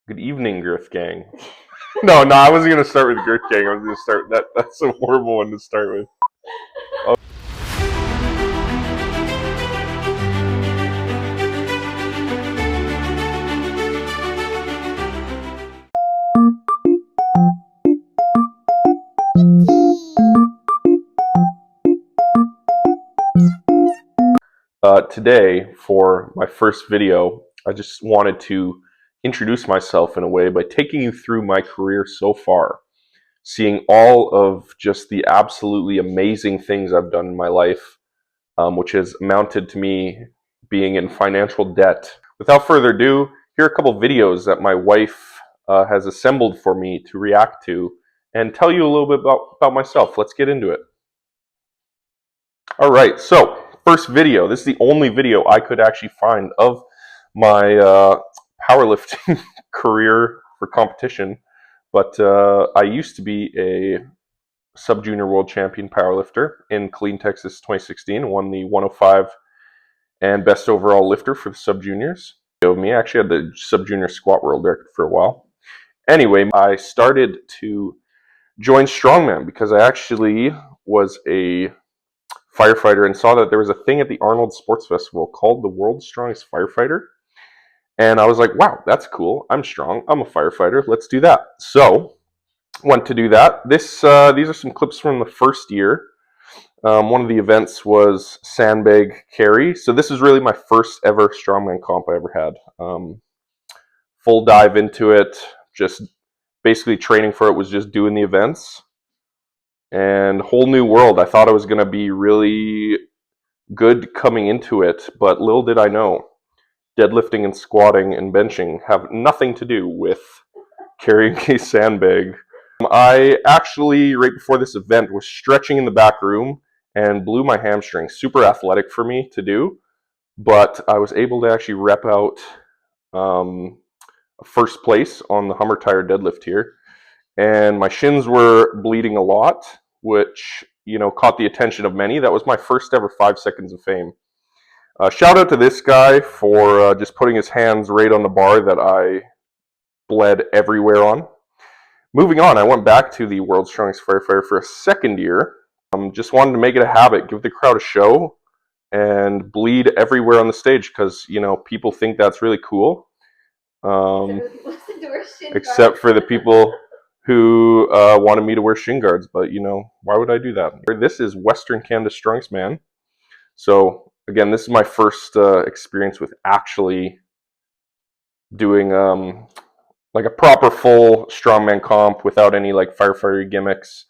Good evening, Girth Gang. No, I wasn't gonna start with Girth Gang. I was gonna start that. That's a horrible one to start with. Oh. Today, for my first video, I just wanted to introduce myself in a way by taking you through my career so far, seeing all of just the absolutely amazing things I've done in my life, which has amounted to me being in financial debt. Without further ado, here are a couple videos that my wife has assembled for me to react to and tell you a little bit about myself. Let's get into it. All right, so first video. This is the only video I could actually find of my powerlifting career for competition. But I used to be a sub-junior world champion powerlifter in Killeen, Texas 2016. Won the 105 and best overall lifter for the sub-juniors. Me, I actually had the sub-junior squat world record for a while. Anyway, I started to join strongman because I actually was a firefighter and saw that there was a thing at the Arnold Sports Festival called the World's Strongest Firefighter. And I was like, wow, that's cool. I'm strong. I'm a firefighter. Let's do that. So, went to do that. These are some clips from the first year. One of the events was sandbag carry. So this is really my first ever strongman comp I ever had. Full dive into it. Just basically training for it was just doing the events. And whole new world. I thought I was going to be really good coming into it, but little did I know, deadlifting and squatting and benching have nothing to do with carrying a sandbag. I actually, right before this event, was stretching in the back room and blew my hamstring. Super athletic for me to do, but I was able to actually rep out first place on the Hummer tire deadlift here. And my shins were bleeding a lot, which, caught the attention of many. That was my first ever 5 seconds of fame. Shout out to this guy for just putting his hands right on the bar that I bled everywhere on. Moving on, I went back to the World's Strongest Firefighter for a second year. Just wanted to make it a habit, give the crowd a show, and bleed everywhere on the stage because, people think that's really cool. Except for the people who wanted me to wear shin guards, but why would I do that? This is Western Canada Strongest Man. So again, this is my first experience with actually doing like a proper full strongman comp without any like firefighter gimmicks.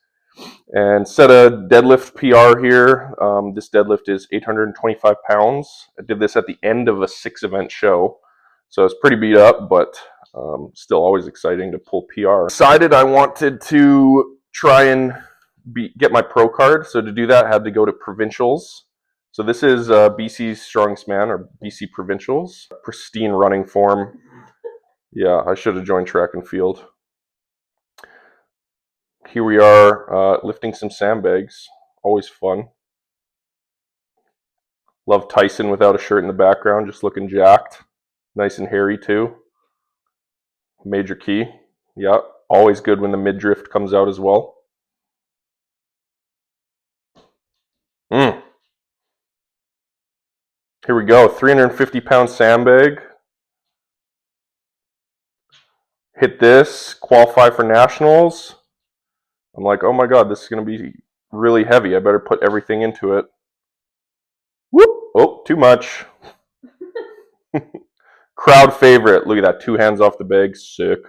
And set a deadlift PR here. This deadlift is 825 pounds. I did this at the end of a 6-event show, so it's pretty beat up, but still always exciting to pull PR. Decided I wanted to try and get my pro card. So to do that, I had to go to provincials. So this is BC's Strongest Man, or BC Provincials. Pristine running form. Yeah, I should have joined track and field. Here we are lifting some sandbags. Always fun. Love Tyson without a shirt in the background, just looking jacked. Nice and hairy too. Major key. Yeah, always good when the midriff comes out as well. Here we go, 350-pound sandbag. Hit this, qualify for nationals. I'm like, oh my god, this is going to be really heavy. I better put everything into it. Whoop! Oh, too much. Crowd favorite. Look at that, 2 hands off the bag. Sick.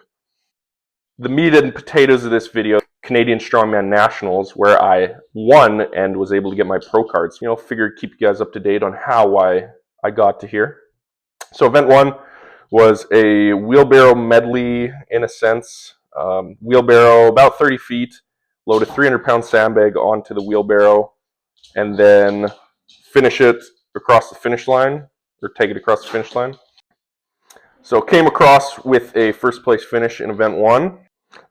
The meat and potatoes of this video, Canadian Strongman Nationals, where I won and was able to get my pro cards. Figured keep you guys up to date on how I got to here. So event 1 was a wheelbarrow medley, in a sense. Wheelbarrow about 30 feet, load a 300-pound sandbag onto the wheelbarrow, and then finish it across the finish line, or take it across the finish line. So came across with a first place finish in event 1.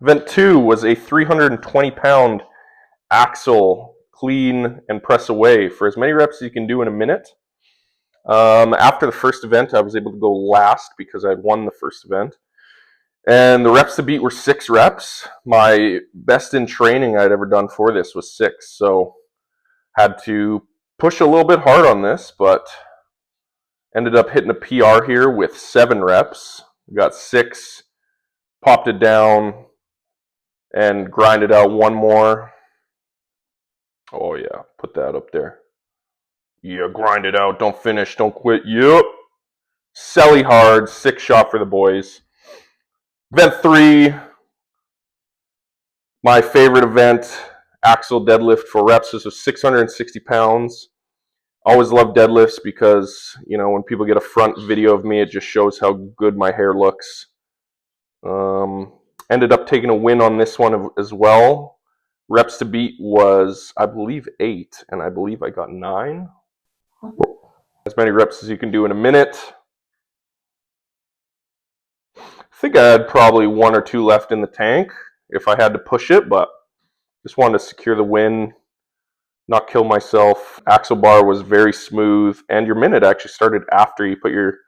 Event 2 was a 320-pound axle clean and press away for as many reps as you can do in a minute. After the first event, I was able to go last because I had won the first event. And the reps to beat were 6 reps. My best in training I'd ever done for this was 6. So had to push a little bit hard on this, but ended up hitting a PR here with 7 reps. Got 6, popped it down, and grinded out one more. Oh yeah, put that up there. Yeah, grind it out. Don't finish. Don't quit. Yep. Selly hard. 6 shot for the boys. Event 3, my favorite event, axle deadlift for reps. This was 660 pounds. Always love deadlifts because, when people get a front video of me, it just shows how good my hair looks. Ended up taking a win on this one as well. Reps to beat was, I believe, 8, and I believe I got 9. As many reps as you can do in a minute. I think I had probably 1 or 2 left in the tank if I had to push it, but just wanted to secure the win, not kill myself. Axle bar was very smooth, and your minute actually started after you put your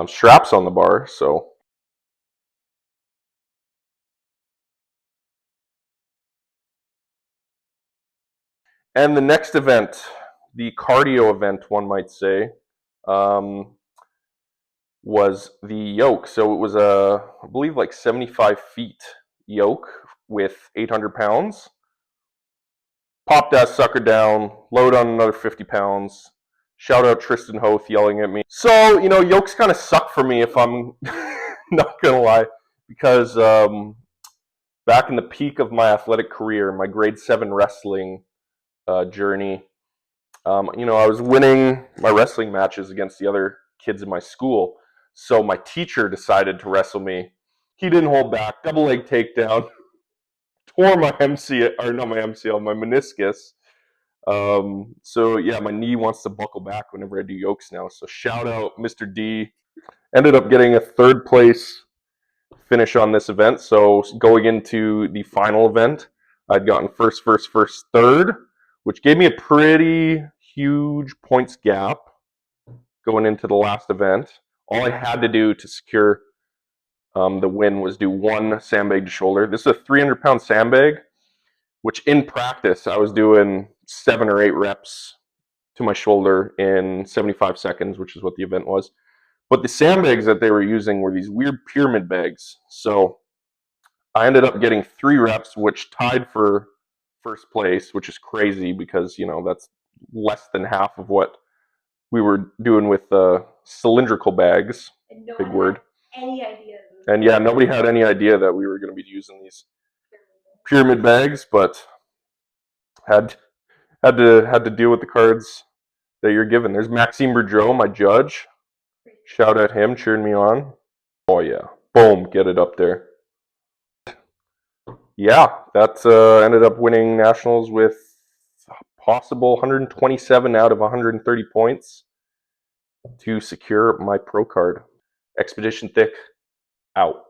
straps on the bar. So, and the next event, the cardio event, one might say, was the yoke. So it was I believe like 75 feet yoke with 800 pounds. Pop that sucker down, load on another 50 pounds. Shout out Tristan Hoth yelling at me. So, yokes kind of suck for me if I'm not going to lie. Because back in the peak of my athletic career, my grade 7 wrestling journey, I was winning my wrestling matches against the other kids in my school. So my teacher decided to wrestle me. He didn't hold back. Double leg takedown. Tore my MCL, or not my MCL, my meniscus. So yeah, my knee wants to buckle back whenever I do yokes now. So shout out Mr. D. Ended up getting a 3rd place finish on this event. So going into the final event, I'd gotten first, 3rd, which gave me a pretty huge points gap going into the last event. All I had to do to secure the win was do 1 sandbag to shoulder. This is a 300-pound sandbag, which in practice I was doing 7 or 8 reps to my shoulder in 75 seconds, which is what the event was. But the sandbags that they were using were these weird pyramid bags. So I ended up getting 3 reps, which tied for first place, which is crazy because, that's less than half of what we were doing with cylindrical bags. Big word. Any idea. And yeah, nobody had any idea that we were going to be using these pyramid bags, but had to deal with the cards that you're given. There's Maxime Boudreau, my judge. Shout out him, cheering me on. Oh yeah, boom, get it up there. Yeah, that ended up winning nationals with a possible 127 out of 130 points to secure my pro card. Expedition Thick out.